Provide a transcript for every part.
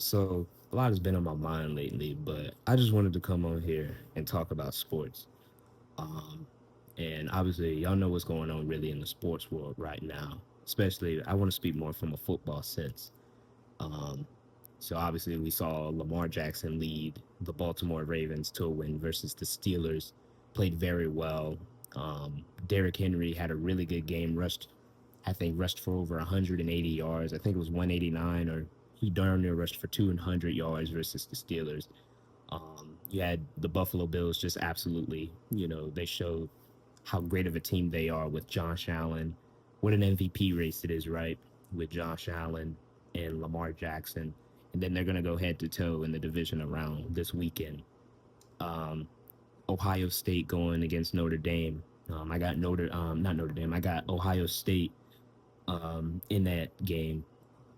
So a lot has been on my mind lately, but I just wanted to come on here and talk about sports. Um, and obviously, y'all know what's going on really in the sports world right now. Especially, I want to speak more from a football sense. Um, so obviously, we saw Lamar Jackson lead the Baltimore Ravens to a win versus the Steelers. Played very well. Derrick Henry had a really good game. Rushed for over 180 yards. I think it was 189, or he darn near rushed for 200 yards versus the Steelers. You had the Buffalo Bills just absolutely, they showed how great of a team they are with Josh Allen. What an MVP race it is, right? With Josh Allen and Lamar Jackson. And then they're going to go head to toe in the division round this weekend. Um, Ohio State going against Notre Dame. I got not Notre Dame. I got Ohio State in that game.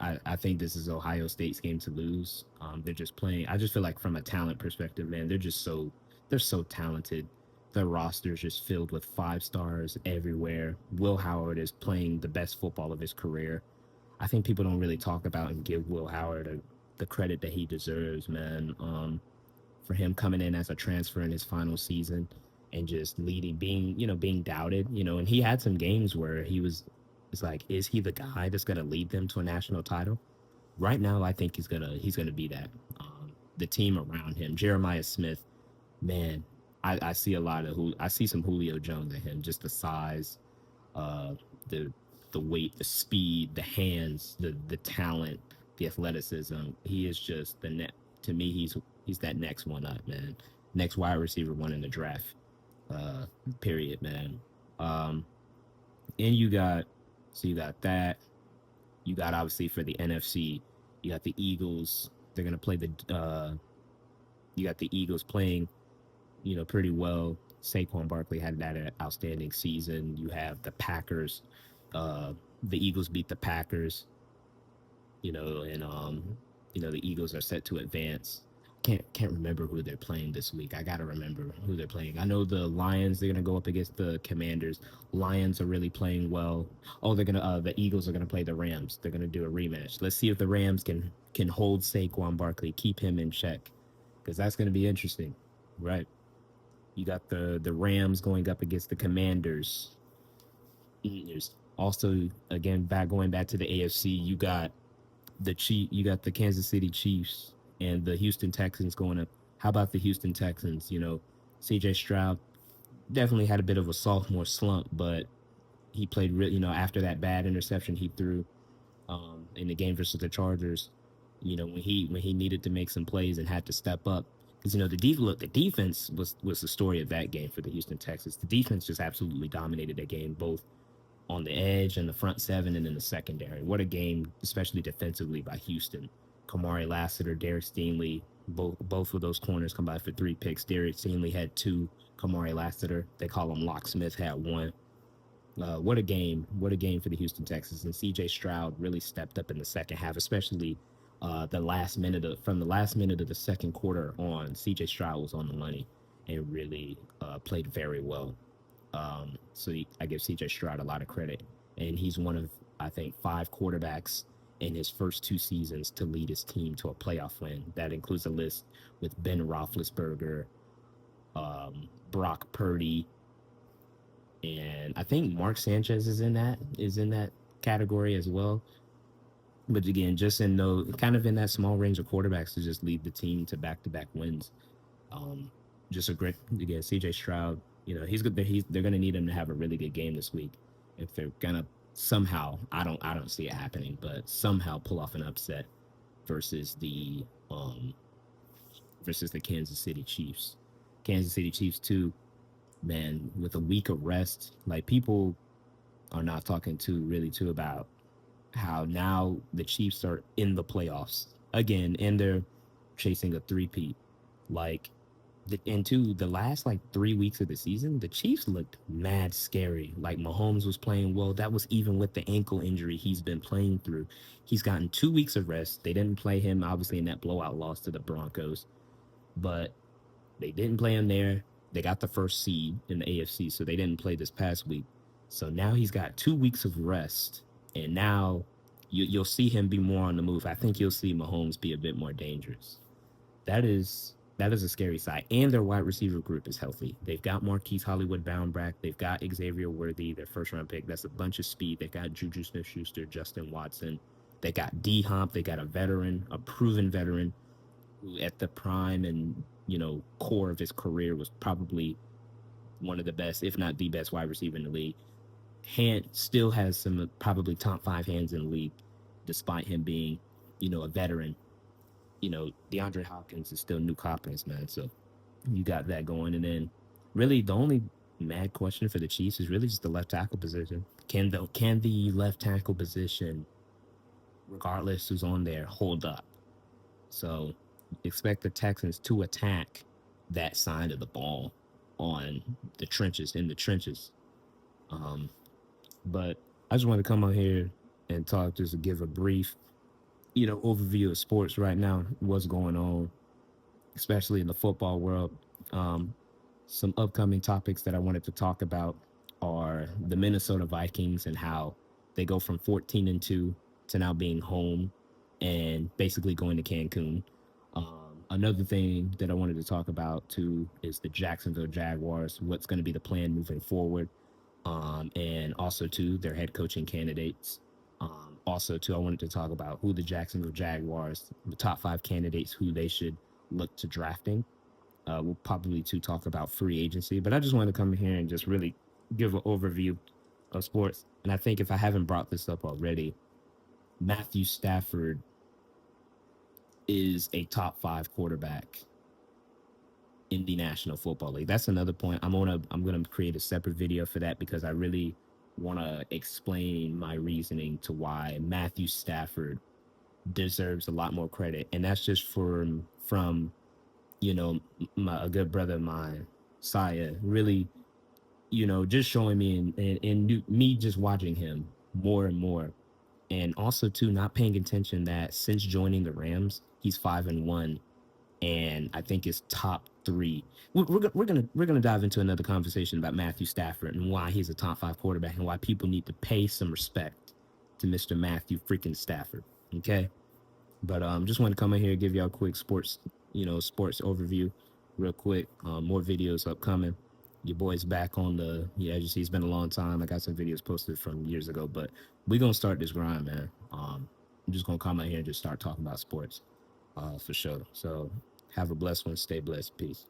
I think this is Ohio State's game to lose. They're just playing. I just feel like from a talent perspective, man, they're so talented. Their roster is just filled with five stars everywhere. Will Howard is playing the best football of his career. I think people don't really talk about and give Will Howard the credit that he deserves, man. For him coming in as a transfer in his final season and just leading, being doubted, and he had some games where it's like, is he the guy that's going to lead them to a national title? Right now, I think he's gonna be that. The team around him, Jeremiah Smith, man, I see a lot of I see some Julio Jones in him. Just the size, uh, the weight, the speed, the hands, the talent, the athleticism. He is just the net. To me, he's that next one up, man. Next wide receiver one in the draft. Uh, Period, man. Um, and you got that. You got obviously for the NFC, you got the Eagles. They're gonna play the. You got the Eagles playing, pretty well. Saquon Barkley had that outstanding season. You have the Packers. Uh, the Eagles beat the Packers. And the Eagles are set to advance. Can't remember who they're playing this week. I gotta remember who they're playing. I know the Lions. They're gonna go up against the Commanders. Lions are really playing well. Oh, they're gonna. The Eagles are gonna play the Rams. They're gonna do a rematch. Let's see if the Rams can hold Saquon Barkley, keep him in check, because that's gonna be interesting, right? You got the Rams going up against the Commanders. There's also again going back to the AFC. You got the Kansas City Chiefs and the Houston Texans going up. How about the Houston Texans? CJ Stroud definitely had a bit of a sophomore slump, but he played really, after that bad interception he threw in the game versus the Chargers, when he needed to make some plays and had to step up. Because the defense was the story of that game for the Houston Texans. The defense just absolutely dominated that game, both on the edge and the front seven and in the secondary. What a game, especially defensively by Houston. Kamari Lassiter, Derek Stingley, both of those corners combined for 3 picks. Derek Stingley had 2. Kamari Lassiter, they call him Locksmith, had 1. What a game! What a game for the Houston Texans. And C.J. Stroud really stepped up in the second half, especially from the last minute of the second quarter on. C.J. Stroud was on the money and really played very well. I give CJ Stroud a lot of credit. And he's one of, I think, 5 quarterbacks in his first 2 seasons to lead his team to a playoff win. That includes a list with Ben Roethlisberger, Brock Purdy, and I think Mark Sanchez is in that category as well. But again, just kind of in that small range of quarterbacks to just lead the team to back-to-back wins. Um, just a great again, CJ Stroud. He's good. They're gonna need him to have a really good game this week if they're gonna somehow. I don't see it happening, but somehow pull off an upset versus the um versus the Kansas City Chiefs. Kansas City Chiefs too, man. With a week of rest, like people are not talking too about how now the Chiefs are in the playoffs again and they're chasing a three-peat. Like into the last like 3 weeks of the season, the Chiefs looked mad scary. Like Mahomes was playing well. That was even with the ankle injury he's been playing through. He's gotten 2 weeks of rest. They didn't play him obviously in that blowout loss to the Broncos, but they didn't play him there. They got the first seed in the AFC, so they didn't play this past week. So now he's got 2 weeks of rest, and now You'll see him be more on the move. I think you'll see Mahomes be a bit more dangerous. That is a scary sight. And their wide receiver group is healthy. They've got Marquise Hollywood bound back. They've got Xavier Worthy, their first round pick. That's a bunch of speed. They got Juju Smith Schuster, Justin Watson. They got D Hump. They got a veteran, a proven veteran who at the prime and core of his career was probably one of the best, if not the best wide receiver in the league. Hand still has some probably top five hands in the league, despite him being, a veteran. DeAndre Hopkins is still New Hopkins, man. So you got that going. And then really the only mad question for the Chiefs is really just the left tackle position. Can the left tackle position, regardless who's on there, hold up? So expect the Texans to attack that side of the ball on the trenches, in the trenches. Um, but I just want to come on here and talk, just to give a brief, overview of sports right now, what's going on, especially in the football world. Um, some upcoming topics that I wanted to talk about are the Minnesota Vikings and how they go from 14-2 to now being home and basically going to Cancun. Another thing that I wanted to talk about too is the Jacksonville Jaguars. What's going to be the plan moving forward? And also too their head coaching candidates. Also too, I wanted to talk about who the Jacksonville Jaguars, the top five candidates, who they should look to drafting. We'll probably to talk about free agency, but I just wanted to come here and just really give an overview of sports. And I think if I haven't brought this up already, Matthew Stafford is a top five quarterback in the National Football League. That's another point. I'm gonna create a separate video for that because I really want to explain my reasoning to why Matthew Stafford deserves a lot more credit, and that's just from a good brother of mine, Saya, really, just showing me and me just watching him more and more. And also too, not paying attention that since joining the Rams, he's 5-1, and I think it's top three. We're gonna dive into another conversation about Matthew Stafford and why he's a top five quarterback and why people need to pay some respect to Mr. Matthew freaking Stafford. Okay. But just want to come in here and give y'all a quick sports overview real quick. More videos upcoming. Your boy's back on as you see, it's been a long time. I got some videos posted from years ago, but we're going to start this grind, man. I'm just going to come out here and just start talking about sports for sure. So have a blessed one. Stay blessed. Peace.